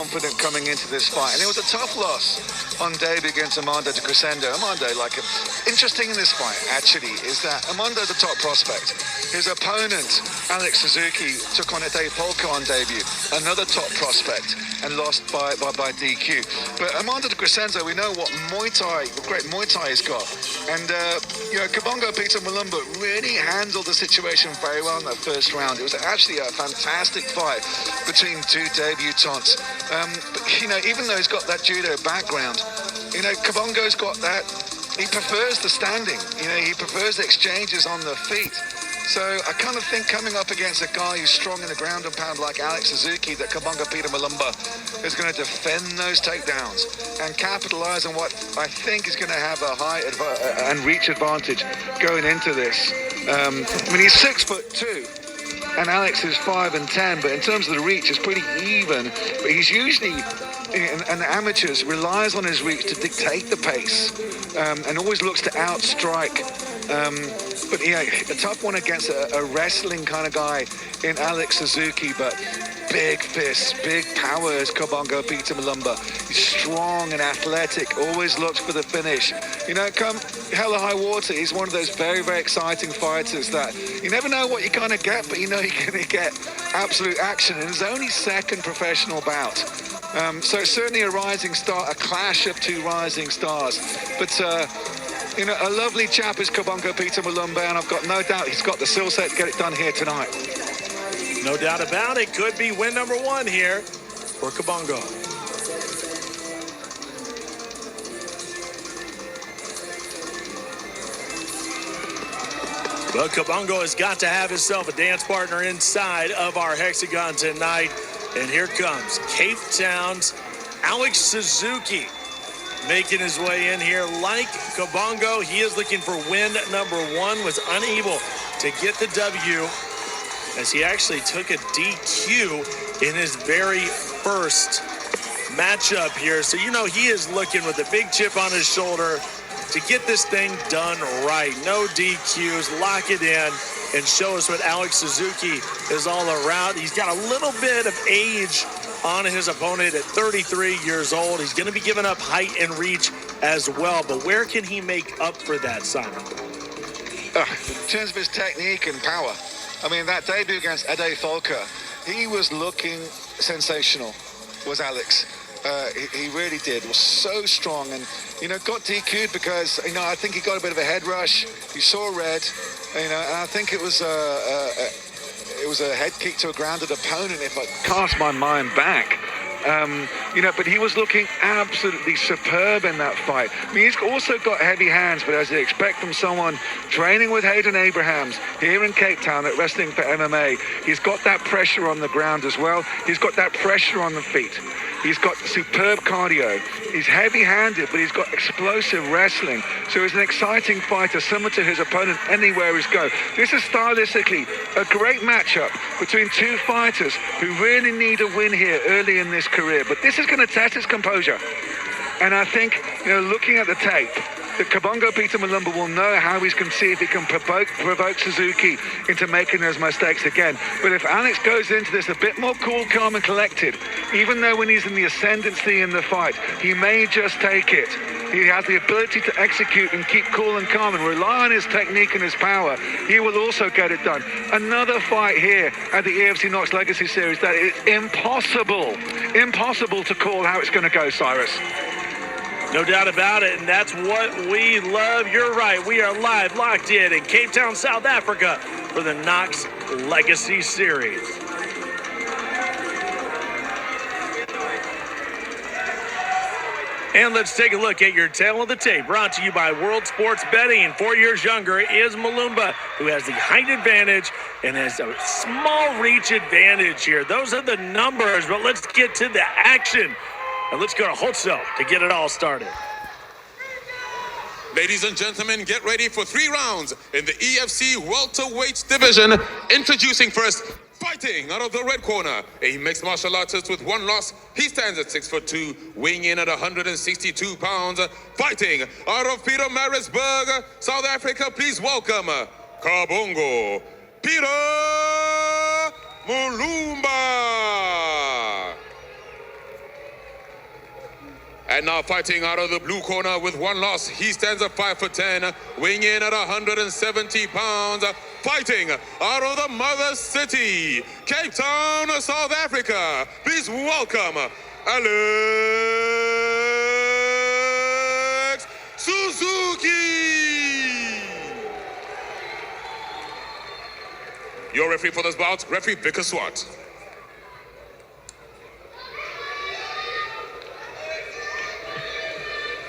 confident coming into this fight, and it was a tough loss on debut against Armando de Crescendo. Armando, interesting in this fight actually is that Armando, the top prospect, his opponent Alex Suzuki took on Ade Polka on debut, another top prospect, and lost by DQ. But Armando de Crescendo, we know what great Muay Thai he's got, and Kabongo Peter Mulumba really handled the situation very well in that first round. It was actually a fantastic fight between two debutants. But even though he's got that judo background, Kabongo's got that. He prefers the standing. He prefers the exchanges on the feet. So I kind of think coming up against a guy who's strong in the ground and pound like Alex Suzuki, that Kabongo Peter Mulumba is going to defend those takedowns and capitalize on what I think is going to have a high and reach advantage going into this. He's 6'2", and Alex is 5'10", but in terms of the reach, it's pretty even. But he's usually, and the amateurs, relies on his reach to dictate the pace, and always looks to outstrike. But a tough one against a wrestling kind of guy in Alex Suzuki, but big fists, big power is Kabongo Peter Mulumba. He's strong and athletic, always looks for the finish. Come hell or high water, he's one of those very, very exciting fighters that you never know what you're going to get, but you're going to get absolute action in his only second professional bout. So it's certainly a rising star, a clash of two rising stars. But a lovely chap is Kabongo Peter Mulumba, and I've got no doubt he's got the skill set to get it done here tonight. No doubt about it. Could be win number one here for Kabongo. Well, Kabongo has got to have himself a dance partner inside of our hexagon tonight. And here comes Cape Town's Alex Suzuki, making his way in here. Like Kabongo, he is looking for win number one, was unable to get the W as he actually took a DQ in his very first matchup here. So, he is looking with a big chip on his shoulder to get this thing done right. No DQs, lock it in, and show us what Alex Suzuki is all around. He's got a little bit of age on his opponent at 33 years old. He's going to be giving up height and reach as well. But where can he make up for that, Simon? In terms of his technique and power, that debut against Ade Folka, he was looking sensational, was Alex. He really did. Was so strong, and got DQ'd because I think he got a bit of a head rush. He saw red, and I think it was a head kick to a grounded opponent, if I cast my mind back. But he was looking absolutely superb in that fight. He's also got heavy hands, but as you expect from someone training with Hayden Abrahams here in Cape Town at Wrestling for MMA, he's got that pressure on the ground as well. He's got that pressure on the feet. He's got superb cardio. He's heavy-handed, but he's got explosive wrestling. So he's an exciting fighter, similar to his opponent anywhere he's go. This is stylistically a great matchup between two fighters who really need a win here early in this career. But this is going to test his composure. And I think, looking at the tape, that Kabongo Peter Mulumba will know how he can see if he can provoke Suzuki into making those mistakes again. But if Alex goes into this a bit more cool, calm and collected, even though when he's in the ascendancy in the fight, he may just take it. He has the ability to execute and keep cool and calm and rely on his technique and his power. He will also get it done. Another fight here at the EFC Knox Legacy Series that is impossible to call how it's going to go, Cyrus. No doubt about it, and that's what we love. You're right. We are live, locked in Cape Town, South Africa for the Knox Legacy Series. And let's take a look at your tail of the tape, brought to you by World Sports Betting. 4 years younger is Mulumba, who has the height advantage and has a small reach advantage here. Those are the numbers, but let's get to the action. And let's go to Hotso to get it all started. Ladies and gentlemen, get ready for 3 rounds in the EFC welterweight division. Introducing first, fighting out of the red corner, a mixed martial artist with 1 loss. He stands at 6'2", weighing in at 162 pounds. Fighting out of Pietermaritzburg, South Africa, please welcome Kabongo Peter Mulumba. And now fighting out of the blue corner with one loss, he stands at 5'10", weighing in at 170 pounds, fighting out of the mother city, Cape Town, South Africa. Please welcome Alex Suzuki. Your referee for this bout, referee Vicker Swart.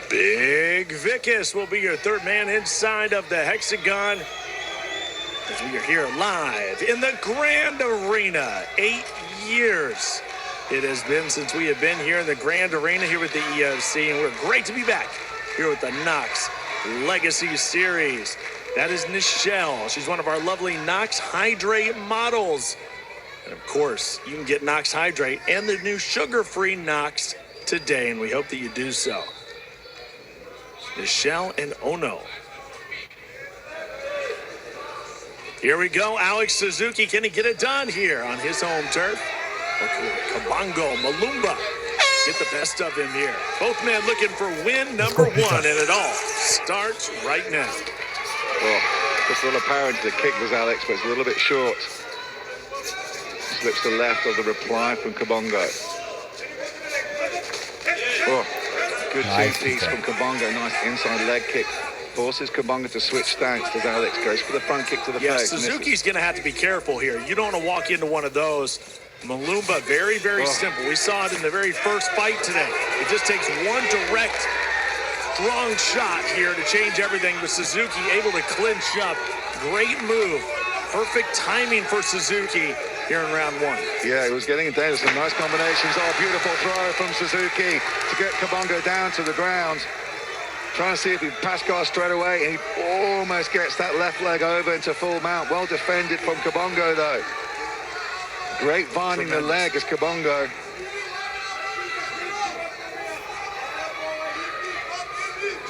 Big Vickus will be your third man inside of the Hexagon as we are here live in the Grand Arena. 8 years it has been since we have been here in the Grand Arena here with the EFC, and we're great to be back here with the Knox Legacy Series. That is Nichelle. She's one of our lovely Knox Hydrate models. And of course, you can get Knox Hydrate and the new sugar-free Knox today, and we hope that you do so. Nichelle and Ono. Here we go. Alex Suzuki, can he get it done here on his home turf? Kabongo Malumba get the best of him here. Both men looking for win number one, and it all starts right now. Well, it's a little apparent the kick was Alex, but it's a little bit short. Slips to the left of the reply from Kabongo. Oh, good two-piece from Kabongo. Nice inside leg kick. Forces Kabongo to switch stance as Alex goes for the front kick to the face. Suzuki's going to have to be careful here. You don't want to walk into one of those. Malumba, very, very simple. We saw it in the very first fight today. It just takes one direct, strong shot here to change everything. But Suzuki able to clinch up. Great move. Perfect timing for Suzuki here in round one. Yeah, it was getting it down. Some nice combinations. Oh, beautiful throw from Suzuki to get Kabongo down to the ground. Trying to see if he pass guard straight away, and he almost gets that left leg over into full mount. Well defended from Kabongo, though. Great vining the leg as Kabongo.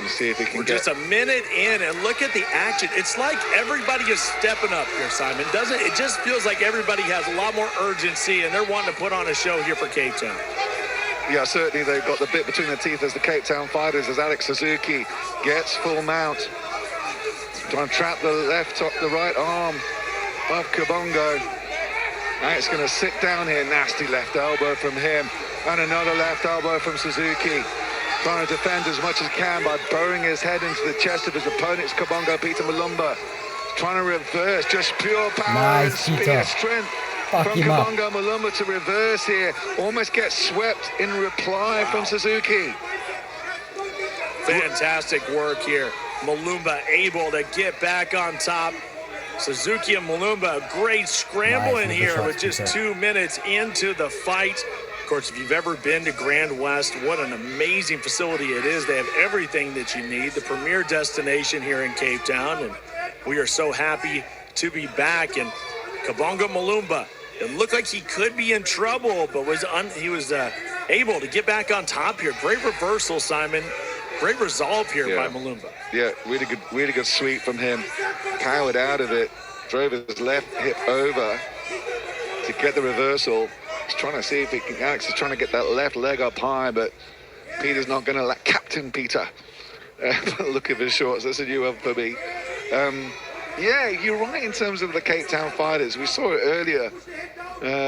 Let's see if he can We're just a minute in, and look at the action. It's like everybody is stepping up here, Simon. Doesn't it? Just feels like everybody has a lot more urgency, and they're wanting to put on a show here for Cape Town. Yeah, certainly they've got the bit between their teeth as the Cape Town fighters, as Alex Suzuki gets full mount. Trying to trap the the right arm of Kabongo. Alex going to sit down here. Nasty left elbow from him. And another left elbow from Suzuki. Trying to defend as much as he can by burrowing his head into the chest of his opponent, Kabongo Peter Malumba. Trying to reverse, just pure power and speed and strength. From Kabongo Malumba to reverse here. Almost gets swept in reply from Suzuki. Fantastic work here. Malumba able to get back on top. Suzuki and Malumba, great scramble in here with just 2 minutes into the fight. Of course, if you've ever been to Grand West, what an amazing facility it is. They have everything that you need, the premier destination here in Cape Town, and we are so happy to be back. And Kabongo Malumba, it looked like he could be in trouble, but he was able to get back on top here. Great reversal, Simon. Great resolve here by Malumba. Yeah, really good sweep from him. Powered out of it, drove his left hip over to get the reversal. He's trying to see if he can. Alex is trying to get that left leg up high, but Peter's not going to let Captain Peter look at his shorts. That's a new one for me. Yeah, you're right in terms of the Cape Town fighters. We saw it earlier,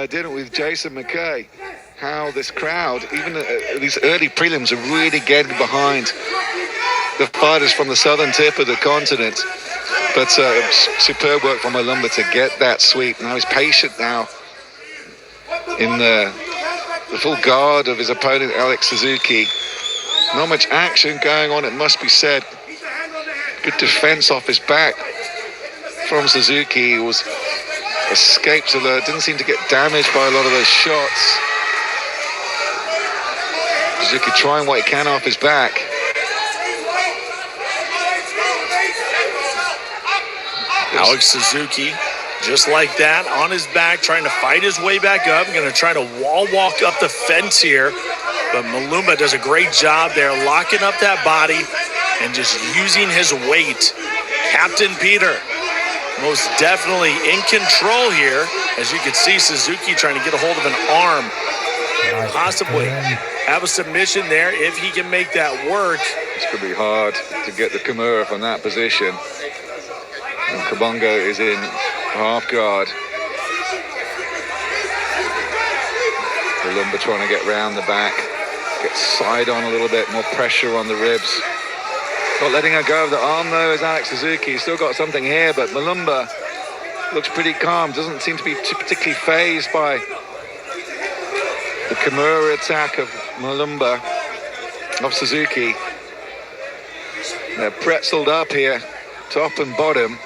didn't we, with Jason McKay, how this crowd, even these early prelims, are really getting behind the fighters from the southern tip of the continent. But superb work from Malumba to get that sweep. Now he's patient now in the full guard of his opponent, Alex Suzuki. Not much action going on, it must be said. Good defense off his back from Suzuki. He was escaped alert, didn't seem to get damaged by a lot of those shots. Suzuki trying what he can off his back. Alex Suzuki, just like that, on his back, trying to fight his way back up. Going to try to wall walk up the fence here. But Malumba does a great job there, locking up that body and just using his weight. Captain Peter, most definitely in control here. As you can see, Suzuki trying to get a hold of an arm. possibly have a submission there if he can make that work. It's going to be hard to get the Kimura from that position. And Kabongo is in half guard. Mulumba trying to get round the back, get side on a little bit, more pressure on the ribs. Not letting her go of the arm though is Alex Suzuki. Still got something here, but Mulumba looks pretty calm, doesn't seem to be particularly phased by the Kimura attack of Mulumba, of Suzuki. They're pretzeled up here, top and bottom.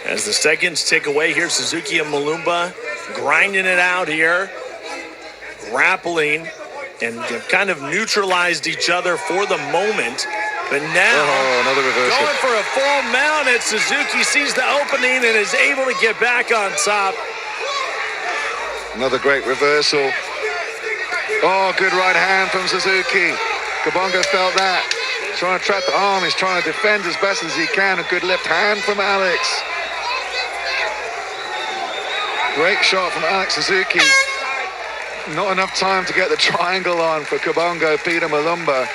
As the seconds tick away here, Suzuki and Mulumba grinding it out here, grappling, and they've kind of neutralized each other for the moment. But now, another reversal. Going for a full mount, and Suzuki sees the opening and is able to get back on top. Another great reversal. Oh, good right hand from Suzuki. Kabongo felt that. Trying to trap the arm, he's trying to defend as best as he can. A good left hand from Alex. Great shot from Alex Suzuki. Not enough time to get the triangle on for Kabongo Peter Mulumba.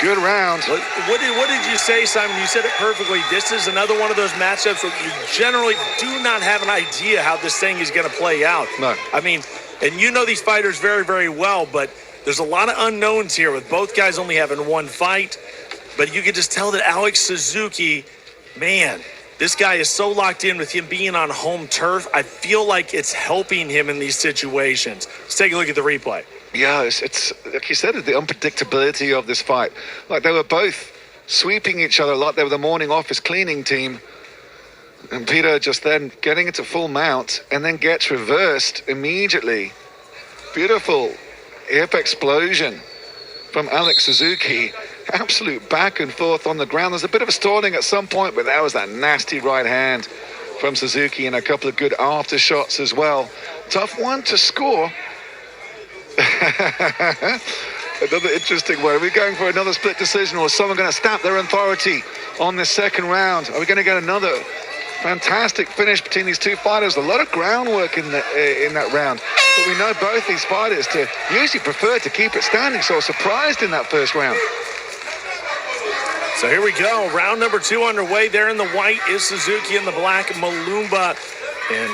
Good round. What did you say, Simon? You said it perfectly. This is another one of those matchups where you generally do not have an idea how this thing is going to play out. No. I mean, and you know these fighters very, very well, but there's a lot of unknowns here with both guys only having one fight. But you can just tell that Alex Suzuki, man, this guy is so locked in with him being on home turf. I feel like it's helping him in these situations. Let's take a look at the replay. Yeah, it's like you said, the unpredictability of this fight. Like they were both sweeping each other like they were the morning office cleaning team. And Peter just then getting into full mount and then gets reversed immediately. Beautiful hip explosion from Alex Suzuki. Absolute back and forth on the ground. There's a bit of a stalling at some point, but that was that nasty right hand from Suzuki and a couple of good after shots as well. Tough one to score. Another interesting one. Are we going for another split decision, or is someone going to stamp their authority on this second round? Are we going to get another fantastic finish between these two fighters? A lot of groundwork in that round, but we know both these fighters to usually prefer to keep it standing, so I was surprised in that first round. So here we go. Round number 2 underway. There in the white is Suzuki, in the black, Mulumba. And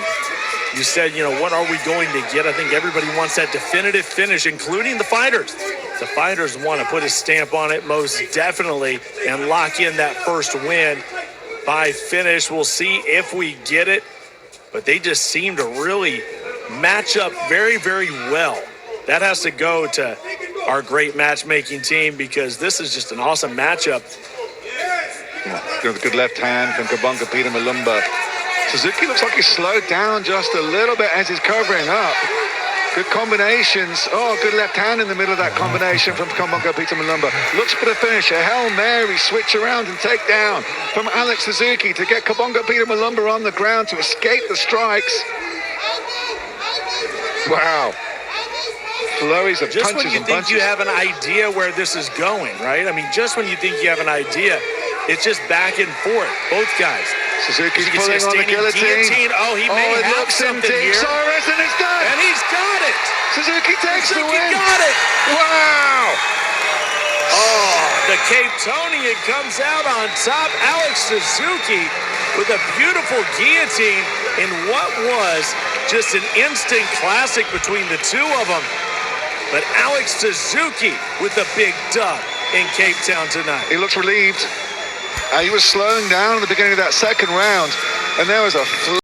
you said, what are we going to get? I think everybody wants that definitive finish, including the fighters. The fighters want to put a stamp on it most definitely and lock in that first win by finish. We'll see if we get it, but they just seem to really match up very, very well. That has to go to our great matchmaking team because this is just an awesome matchup. Good left hand from Kabongo Peter Mulumba. Suzuki looks like he's slowed down just a little bit as he's covering up. Good combinations. Oh, good left hand in the middle of that combination from Kabongo Peter Mulumba. Looks for the finish. A Hail Mary switch around and take down from Alex Suzuki to get Kabongo Peter Mulumba on the ground to escape the strikes. Wow. Flurries of just punches when you and think bunches. you have an idea where this is going, right? I mean, just when you think you have an idea, it's just back and forth, both guys. Suzuki's pulling on the guillotine. Oh, he may it have looks in something deep. here. Cyrus, and it's done. And he's got it. Suzuki takes the win. got it. Wow. Oh, the Cape Tonian comes out on top. Alex Suzuki with a beautiful guillotine in what was just an instant classic between the two of them. But Alex Suzuki with the big dub in Cape Town tonight. He looks relieved. He was slowing down at the beginning of that second round, and there was a